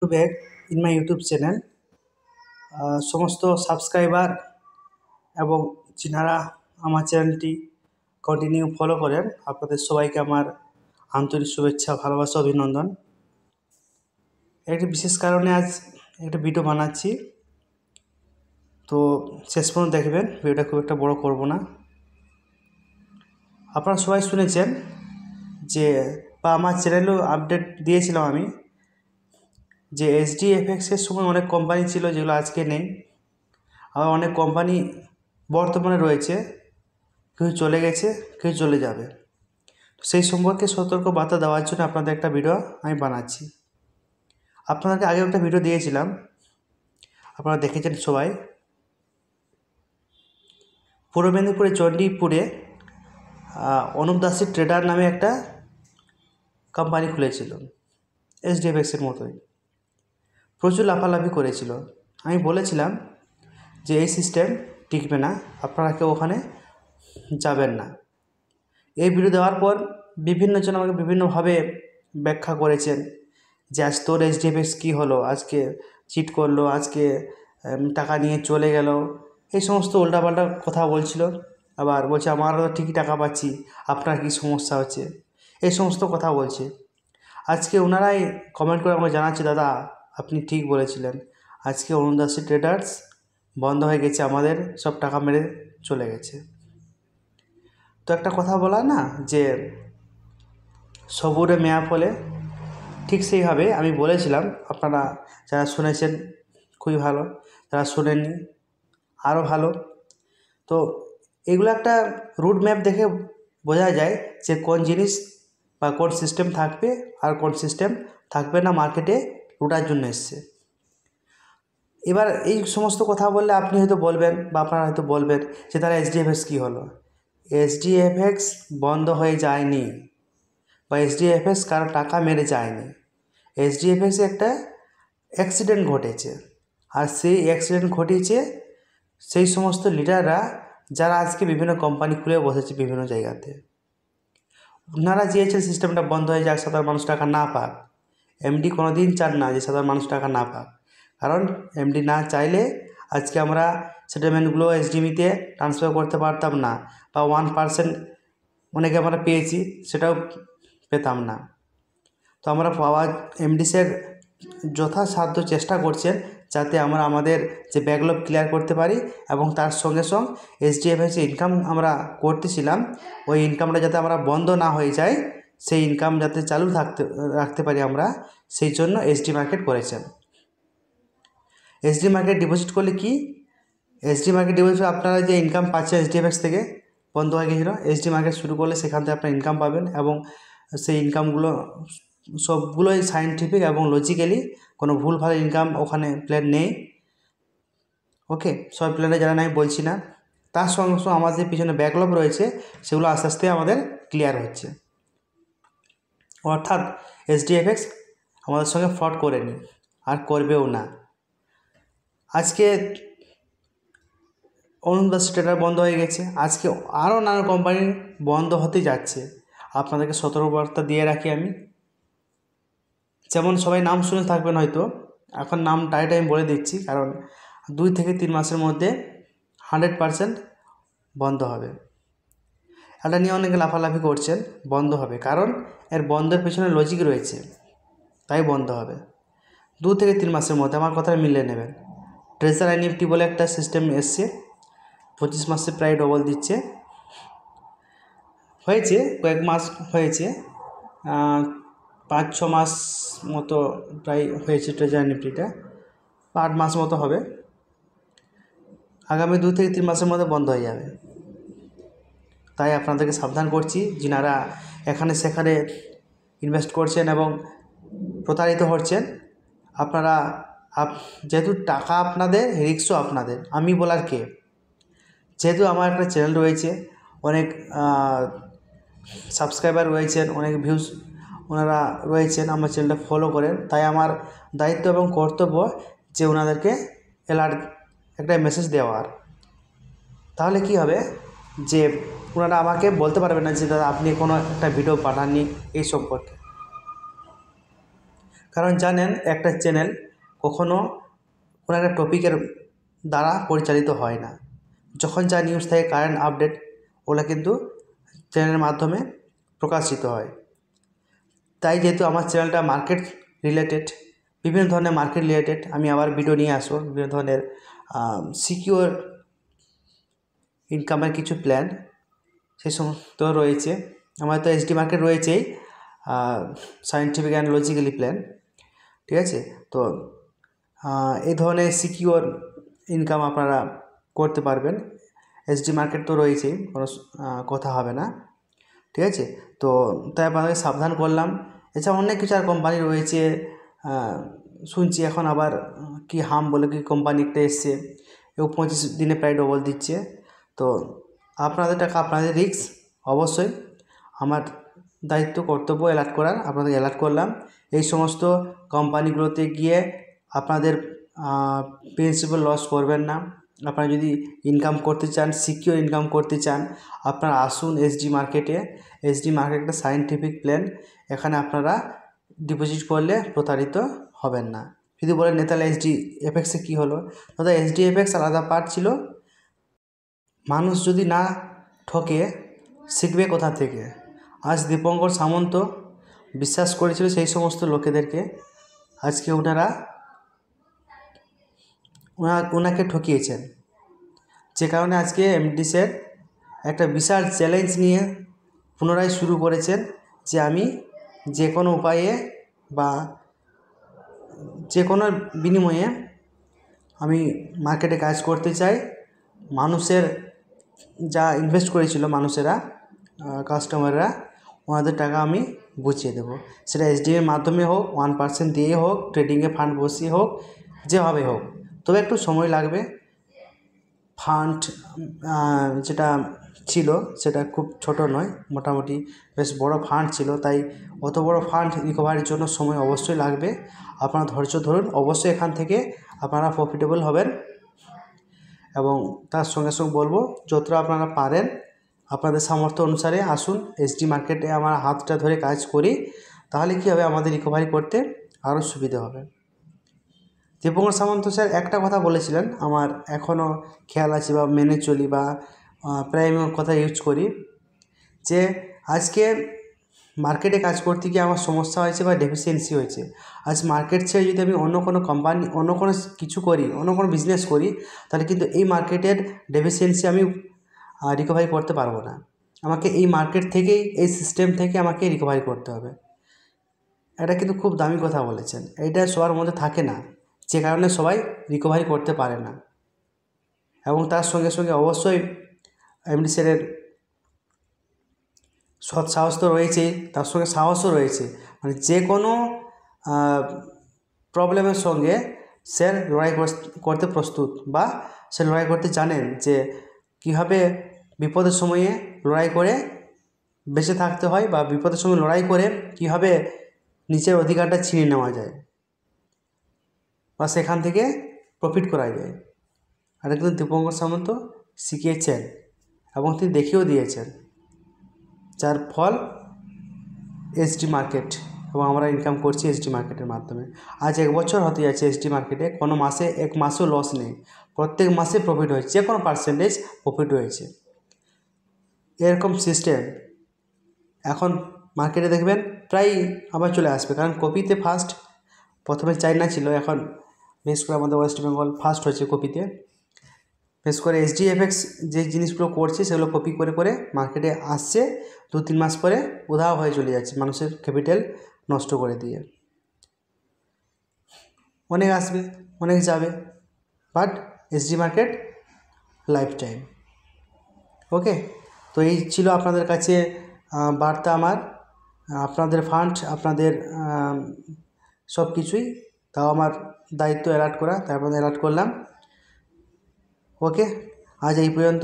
back in my YouTube channel. সমস্ত subscriber এবং যারা আমার চ্যানেলটি কন্টিনিউ ফলো করেন আপনাদের সবাইকে আমার আন্তরিক শুভেচ্ছা, ভালোবাসা, অভিনন্দন। একটি বিশেষ কারণে আজ একটা ভিডিও বানাচ্ছি, তো শেষ পর্যন্ত দেখবেন। ভিডিওটা খুব একটা বড় করব না। আপনারা সবাই শুনেছেন যে বা আমার চ্যানেলেও আপডেট দিয়েছিলাম আমি যে HDFXের সময় অনেক কোম্পানি ছিল যেগুলো আজকে নেই, আবার অনেক কোম্পানি বর্তমানে রয়েছে, কেউ চলে গেছে, কেউ চলে যাবে। সেই সম্পর্কে সতর্ক বার্তা দেওয়ার জন্য আপনাদের একটা ভিডিও আমি বানাচ্ছি। আপনাদেরকে আগে একটা ভিডিও দিয়েছিলাম, আপনারা দেখেছেন সবাই। পূর্ব মেদিনীপুরে চণ্ডীপুরে অনুপ দাসী ট্রেডার নামে একটা কোম্পানি খুলেছিল, HDFXের মতোই প্রচুর লাফালাফি করেছিল। আমি বলেছিলাম যে এই সিস্টেম টিকবে না, আপনারা কেউ ওখানে যাবেন না। এই ভিডিও দেওয়ার পর বিভিন্নজন আমাকে বিভিন্নভাবে ব্যাখ্যা করেছেন যে আজ তোর HDFX কী হলো, আজকে চিট করলো, আজকে টাকা নিয়ে চলে গেল, এই সমস্ত উল্টাপাল্টা কথা বলছিল। আবার বলছে আমারও ঠিকই টাকা পাচ্ছি, আপনার কী সমস্যা হচ্ছে, এই সমস্ত কথা বলছে। আজকে ওনারাই কমেন্ট করে আমাকে জানাচ্ছে, দাদা আপনি ঠিক বলেছিলেন, আজকে অনুপ দাসী ট্রেডার্স বন্ধ হয়ে গেছে, আমাদের সব টাকা মেরে চলে গেছে। তো একটা কথা বলা না যে সবুরে মেয়া ফলে, ঠিক সেইভাবে আমি বলেছিলাম। আপনারা যারা শুনেছেন খুবই ভালো, যারা শোনেননি আরও ভালো। তো এগুলো একটা রুট ম্যাপ দেখে বোঝা যায় যে কোন জিনিস বা কোন সিস্টেম থাকবে আর কোন সিস্টেম থাকবে না, মার্কেটে লুটার জন্য এসছে। এবার এই সমস্ত কথা বললে আপনি হয়তো বলবেন বা আপনারা হয়তো বলবেন যে তারা HDFX কী হলো। HDFX বন্ধ হয়ে যায়নি বা HDFX কারো টাকা মেরে যায়নি। HDFX একটা অ্যাক্সিডেন্ট ঘটেছে, আর সেই অ্যাক্সিডেন্ট ঘটিয়েছে সেই সমস্ত লিডাররা যারা আজকে বিভিন্ন কোম্পানি খুলে বসেছে বিভিন্ন জায়গাতে। ওনারা চেয়েছেন সিস্টেমটা বন্ধ হয়ে যাক, সাধারণ মানুষ টাকা না পাক। এমডি কোনো দিন চান না যে সাধারণ মানুষ টাকা না পাক, কারণ এমডি না চাইলে আজকে আমরা সেটেলমেন্টগুলো SDBতে ট্রান্সফার করতে পারতাম না, বা 1% অনেকে আমরা পেয়েছি, সেটাও পেতাম না। তো আমরা এমডি স্যার যথাসাধ্য চেষ্টা করছেন যাতে আমরা আমাদের যে ব্যাকলগ ক্লিয়ার করতে পারি, এবং তার সঙ্গে সঙ্গে HDFX যে ইনকাম আমরা করতেছিলাম ওই ইনকামটা যাতে আমরা বন্ধ না হয়ে যায়, সেই ইনকাম যাতে চালু রাখতে পারি আমরা, সেই জন্য SD মার্কেট করেছেন। SD মার্কেট ডিপোজিট করলে কি, SD মার্কেট ডিপোজিট আপনারা যে ইনকাম পাচ্ছেন HDFX থেকে বন্ধ হয়ে গেছিলো, SD মার্কেট শুরু করলে সেখান থেকে আপনার ইনকাম পাবেন, এবং সেই ইনকামগুলো সবগুলোই সায়েন্টিফিক এবং লজিক্যালি, কোনো ভুলভাল ইনকাম ওখানে প্ল্যান নেই। ওকে, সব প্ল্যানে যারা আমি বলছি না। তার সঙ্গে সঙ্গে আমাদের পিছনে ব্যাকলগ রয়েছে, সেগুলো আস্তে আস্তে আমাদের ক্লিয়ার হচ্ছে। অর্থাৎ HDFX আমাদের সঙ্গে ফ্রড করেনি আর করবেও না। আজকে অনুপ দাসী ট্রেডার বন্ধ হয়ে গেছে, আজকে আরও নানা কোম্পানি বন্ধ হতে যাচ্ছে। আপনাদেরকে সতর্কবার্তা দিয়ে রাখি আমি। যেমন সবাই নাম শুনে থাকবেন হয়তো, এখন নাম ডাইরেক্ট আমি বলে দিচ্ছি, কারণ 2 থেকে 3 মাসের মধ্যে 100% বন্ধ হবে। এটা নিয়ে অনেকে লাফালাফি করছেন, বন্ধ হবে, কারণ এর বন্ধের পেছনে লজিক রয়েছে, তাই বন্ধ হবে 2 থেকে 3 মাসের মধ্যে। আমার কথাটা মিলিয়ে নেবেন। ট্রেজার NFT বলে একটা সিস্টেম এসছে, 25 মাসে প্রায় ডবল দিচ্ছে। হয়েছে কয়েক মাস হয়েছে, 5-6 মাস মতো প্রায় হয়েছে ট্রেজার NFTটা, 8 মাস মতো হবে। আগামী 2 থেকে 3 মাসের মধ্যে বন্ধ হয়ে যাবে। তাই আপনাদেরকে সাবধান করছি, যিনারা এখানে সেখানে ইনভেস্ট করছেন এবং প্রতারিত হচ্ছেন। আপনারা যেহেতু টাকা আপনাদের, রিস্কও আপনাদের, আমি বলার কে। যেহেতু আমার একটা চ্যানেল রয়েছে, অনেক সাবস্ক্রাইবার রয়েছেন, অনেক ভিউজ ওনারা রয়েছেন, আমার চ্যানেলটা ফলো করেন, তাই আমার দায়িত্ব এবং কর্তব্য যে ওনাদেরকে অ্যালার্ট একটা মেসেজ দেওয়ার। তাহলে কি হবে যে ওনারা আমাকে বলতে পারবে না যে দাদা আপনি কোনো একটা ভিডিও পাঠাননি এই সম্পর্কে। কারণ জানেন একটা চ্যানেল কখনো কোনো একটা টপিকের দ্বারা পরিচালিত হয় না। যখন যা নিউজ থাকে, কারেন্ট আপডেট, ওগুলো কিন্তু চ্যানেলের মাধ্যমে প্রকাশিত হয়। তাই যেহেতু আমার চ্যানেলটা মার্কেট রিলেটেড, বিভিন্ন ধরনের মার্কেট রিলেটেড, আমি আবার ভিডিও নিয়ে আসবো বিভিন্ন ধরনের সিকিউর ইনকামের কিছু প্ল্যান সেই সমস্ত রয়েছে। আমার তো এসডি মার্কেট রয়েছেই, সায়েন্টিফিক অ্যান্ড লজিক্যালি প্ল্যান, ঠিক আছে। তো এই ধরনের সিকিউর ইনকাম আপনারা করতে পারবেন। এসডি মার্কেট তো রয়েছেই, কোনো কথা হবে না, ঠিক আছে। তো তাই আপনাদের সাবধান করলাম। এছাড়া অনেক কিছু আর কোম্পানি রয়েছে, শুনছি এখন আবার কি হাম বলে কি কোম্পানি একটা এসছে, এবং 25 দিনে প্রায় ডবল দিচ্ছে। তো আপনাদের টাকা আপনাদের রিস্ক, অবশ্যই আমার দায়িত্ব কর্তব্য অ্যালার্ট করার, আপনাদের অ্যালার্ট করলাম। এই সমস্ত কোম্পানিগুলোতে গিয়ে আপনাদের প্রিন্সিপাল লস করবেন না। আপনারা যদি ইনকাম করতে চান, সিকিউর ইনকাম করতে চান, আপনারা আসুন এসডি মার্কেটে। এসডি মার্কেট একটা সায়েন্টিফিক প্ল্যান, এখানে আপনারা ডিপোজিট করলে প্রতারিত হবেন না। যদি বলেন নেতালে এসডি এফএক্সে কী হলো, দাদা এসডি এফএক্স আলাদা পার্ট ছিল। মানুষ যদি না ঠকে, শিখবে কোথা থেকে? আজ দীপঙ্কর সামন্ত বিশ্বাস করেছিল সেই সমস্ত লোকেদেরকে, আজকে ওনাকে ঠকিয়েছেন। যে কারণে আজকে এমডি স্যার একটা বিশাল চ্যালেঞ্জ নিয়ে পুনরায় শুরু করেছেন, যে আমি যে কোনো উপায়ে বা যে কোনো বিনিময়ে আমি মার্কেটে কাজ করতে চাই। মানুষের যা ইনভেস্ট করেছিল মানুষেরা, কাস্টমাররা, ওনাদের টাকা আমি বুঝিয়ে দেবো। সেটা এসডিএর মাধ্যমে হোক, 1% দিয়ে হোক, ট্রেডিংয়ে ফান্ড বসিয়ে হোক, যেভাবে হোক। তবে একটু সময় লাগবে। ফান্ড যেটা ছিল সেটা খুব ছোট নয়, মোটামুটি বেশ বড় ফান্ড ছিল, তাই অত বড় ফান্ড রিকভারির জন্য সময় অবশ্যই লাগবে। আপনারা ধৈর্য ধরুন, অবশ্যই এখান থেকে আপনারা প্রফিটেবল হবেন। এবং তার সঙ্গে সঙ্গে বলবো, যতটা আপনারা পারেন আপনাদের সামর্থ্য অনুসারে আসুন এসডি মার্কেটে, আমার হাতটা ধরে কাজ করি, তাহলে কী হবে, আমাদের রিকভারি করতে আরও সুবিধে হবে। দীপঙ্কর সামন্ত স্যার একটা কথা বলেছিলেন, আমার এখনও খেয়াল আছে বা মেনে চলি, বা প্রায় আমি ওর কথা ইউজ করি, যে আজকে মার্কেটে কাজ করতে গিয়ে আমার সমস্যা হয়েছে বা ডেফিসিয়েন্সি হয়েছে। আজ মার্কেট ছেড়ে যদি আমি অন্য কোনো কোম্পানি, অন্য কোনো কিছু করি, অন্য কোনো বিজনেস করি, তাহলে কিন্তু এই মার্কেটের ডেফিসিয়েন্সি আমি রিকভারি করতে পারবো না। আমাকে এই মার্কেট থেকেই, এই সিস্টেম থেকে আমাকে রিকভারি করতে হবে। এটা কিন্তু খুব দামি কথা বলেছেন, এইটা সবার মধ্যে থাকে না, যে কারণে সবাই রিকভারি করতে পারে না। এবং তার সঙ্গে সঙ্গে অবশ্যই এমডি স্যারের সৎ সাহস তো রয়েছেই, তার সঙ্গে সাহসও রয়েছে। মানে যে কোনো প্রবলেমের সঙ্গে স্যার লড়াই করতে প্রস্তুত, বা সে লড়াই করতে জানেন যে কীভাবে বিপদের সময়ে লড়াই করে বেঁচে থাকতে হয়, বা বিপদের সময় লড়াই করে কীভাবে নিজের অধিকারটা ছিনিয়ে নেওয়া যায়, বা সেখান থেকে প্রফিট করা যায়। আর কিন্তু দীপঙ্কর সামন্ত শিখিয়েছেন এবং তিনি দেখিয়েও দিয়েছেন, যার ফল এসডি মার্কেট, এবং আমরা ইনকাম করছি এসডি মার্কেটের মাধ্যমে। আজ 1 বছর হতে যাচ্ছে এসডি মার্কেটে, কোনো মাসে 1 মাসও লস নেই, প্রত্যেক মাসে প্রফিট হয়েছে, যে কোনো পার্সেন্টেজ প্রফিট হয়েছে। এরকম সিস্টেম এখন মার্কেটে দেখবেন প্রায় আবার চলে আসবে, কারণ কপিতে ফার্স্ট, প্রথমে চায়না ছিল, এখন বিশেষ করে আমাদের ওয়েস্ট বেঙ্গল ফার্স্ট হয়েছে কপিতে। বিশেষ করে এসডিএফএক্স যে জিনিসগুলো করছে সেগুলো কপি করে করে মার্কেটে আসছে, 2-3 মাস পরে উধাও হয়ে চলে যাচ্ছে, মানুষের ক্যাপিটাল নষ্ট করে দিয়ে। অনেক আসবে, অনেক যাবে, but SD market life time. Okay, তো এই ছিল আপনাদের কাছে বার্তা আমার। আপনাদের ফান্ড, আপনাদের সব কিছুই, তাও আমার দায়িত্ব অ্যালার্ট করা, তাই আপনাদের অ্যালার্ট করলাম। ওকে, আজ এই পর্যন্ত।